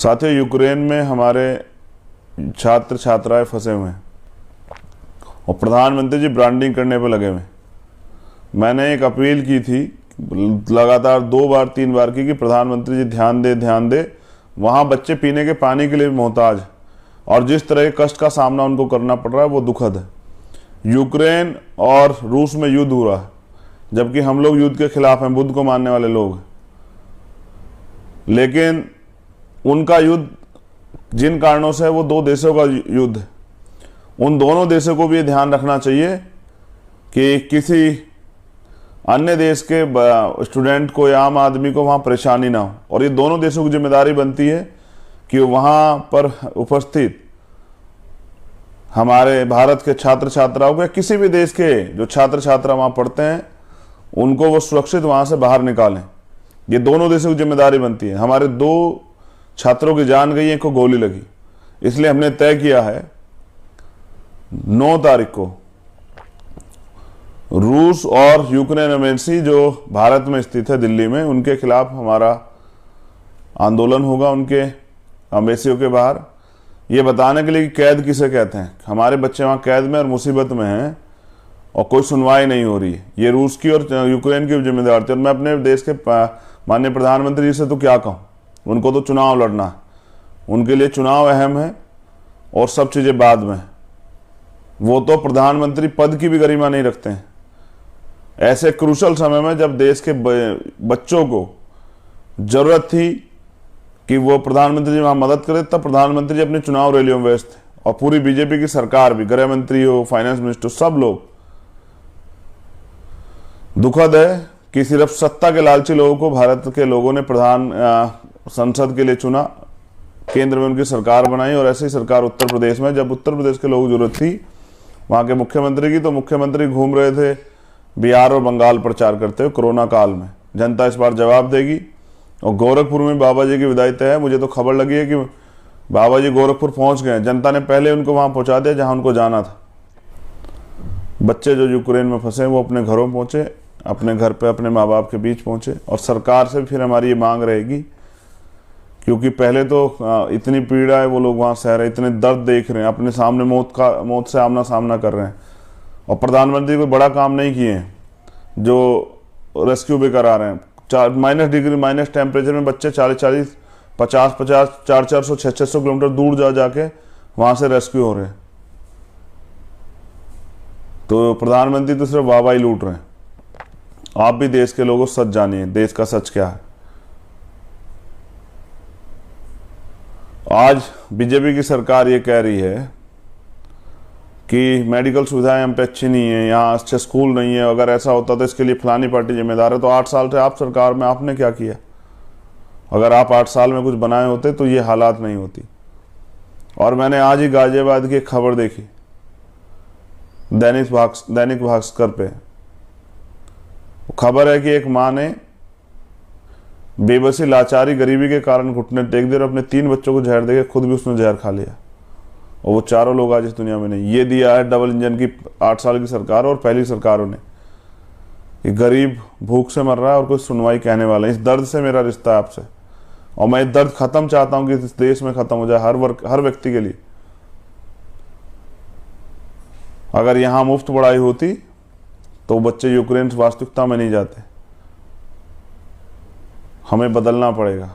साथियों, यूक्रेन में हमारे छात्र छात्राएं फंसे हुए हैं और प्रधानमंत्री जी ब्रांडिंग करने पर लगे हुए हैं। मैंने एक अपील की थी, लगातार 2 बार 3 बार की, कि प्रधानमंत्री जी ध्यान दे। वहाँ बच्चे पीने के पानी के लिए भी मोहताज, और जिस तरह के कष्ट का सामना उनको करना पड़ रहा है वो दुखद है। यूक्रेन और रूस में युद्ध हो रहा है, जबकि हम लोग युद्ध के खिलाफ हैं, बुद्ध को मानने वाले लोग। लेकिन उनका युद्ध जिन कारणों से है वो 2 देशों का युद्ध है। उन दोनों देशों को भी ये ध्यान रखना चाहिए कि किसी अन्य देश के स्टूडेंट को या आम आदमी को वहाँ परेशानी ना हो, और ये दोनों देशों की जिम्मेदारी बनती है कि वहाँ पर उपस्थित हमारे भारत के छात्र छात्राओं को या किसी भी देश के जो छात्र छात्रा वहाँ पढ़ते हैं उनको वो सुरक्षित वहाँ से बाहर निकालें। ये दोनों देशों की जिम्मेदारी बनती है। हमारे 2 छात्रों की जान गई, एक को गोली लगी, इसलिए हमने तय किया है 9 तारीख को रूस और यूक्रेन एम्बेसी जो भारत में स्थित है दिल्ली में, उनके खिलाफ हमारा आंदोलन होगा उनके एम्बेसियों के बाहर, ये बताने के लिए कि कैद किसे कहते हैं। हमारे बच्चे वहाँ कैद में और मुसीबत में हैं और कोई सुनवाई नहीं हो रही है। ये रूस की और यूक्रेन की जिम्मेदारी थी। और मैं अपने देश के माननीय प्रधानमंत्री जी से तो क्या कहूँ, उनको तो चुनाव लड़ना है, उनके लिए चुनाव अहम है और सब चीज़ें बाद में। वो तो प्रधानमंत्री पद की भी गरिमा नहीं रखते हैं। ऐसे क्रूशल समय में जब देश के बच्चों को जरूरत थी कि वो प्रधानमंत्री जी वहाँ मदद करें, तब प्रधानमंत्री जी अपने चुनाव रैलियों में व्यस्त थे, और पूरी बीजेपी की सरकार भी, गृह मंत्री हो, फाइनेंस मिनिस्टर, सब लोग। दुखद है कि सिर्फ सत्ता के लालची लोगों को भारत के लोगों ने प्रधान संसद के लिए चुना, केंद्र में उनकी सरकार बनाई, और ऐसी सरकार उत्तर प्रदेश में, जब उत्तर प्रदेश के लोगों को जरूरत थी वहाँ के मुख्यमंत्री की, तो मुख्यमंत्री घूम रहे थे बिहार और बंगाल प्रचार करते हुए कोरोना काल में। जनता इस बार जवाब देगी। और गोरखपुर में बाबा जी की विदाई तय है। मुझे तो खबर लगी है कि बाबा जी गोरखपुर पहुंच गए। जनता ने पहले उनको वहां पहुंचा दिया जहां उनको जाना था। बच्चे जो यूक्रेन में फंसे वो अपने घरों पहुंचे, अपने घर पे अपने माँ बाप के बीच पहुंचे। और सरकार से फिर हमारी ये मांग रहेगी, क्योंकि पहले तो इतनी पीड़ा है वो लोग वहाँ सह रहे, इतने दर्द देख रहे हैं, अपने सामने मौत से आमना सामना कर रहे हैं, और प्रधानमंत्री कोई बड़ा काम नहीं किए हैं जो रेस्क्यू भी करा रहे हैं। -डिग्री टेम्परेचर में बच्चे 40-40, 50-50, 400-400, 600 किलोमीटर दूर जाके वहाँ से रेस्क्यू हो रहे हैं। तो प्रधानमंत्री तो सिर्फ वाहवाही लूट रहे हैं। आप भी देश के लोगों सच जानिए, देश का सच क्या है। आज बीजेपी की सरकार ये कह रही है कि मेडिकल सुविधाएं हम पे अच्छी नहीं है, यहाँ अच्छे स्कूल नहीं है, अगर ऐसा होता तो इसके लिए फलानी पार्टी जिम्मेदार है। तो 8 साल से आप सरकार में आपने क्या किया? अगर आप 8 साल में कुछ बनाए होते तो ये हालात नहीं होती। और मैंने आज ही गाजियाबाद की एक खबर देखी दैनिक भास्कर पे। खबर है कि एक माँ ने बेबसी, लाचारी, गरीबी के कारण घुटने टेक दिए और अपने 3 बच्चों को जहर देके खुद भी उसने जहर खा लिया, और वो चारों लोग आज इस दुनिया में नहीं। ये दिया है डबल इंजन की 8 साल की सरकार और पहली सरकारों ने, कि गरीब भूख से मर रहा है और कोई सुनवाई कहने वाला है। इस दर्द से मेरा रिश्ता है आपसे, और मैं दर्द खत्म चाहता हूं कि इस देश में खत्म हो जाए, हर व्यक्ति के लिए। अगर यहां मुफ्त पढ़ाई होती तो बच्चे यूक्रेन वास्तविकता में नहीं जाते। हमें बदलना पड़ेगा।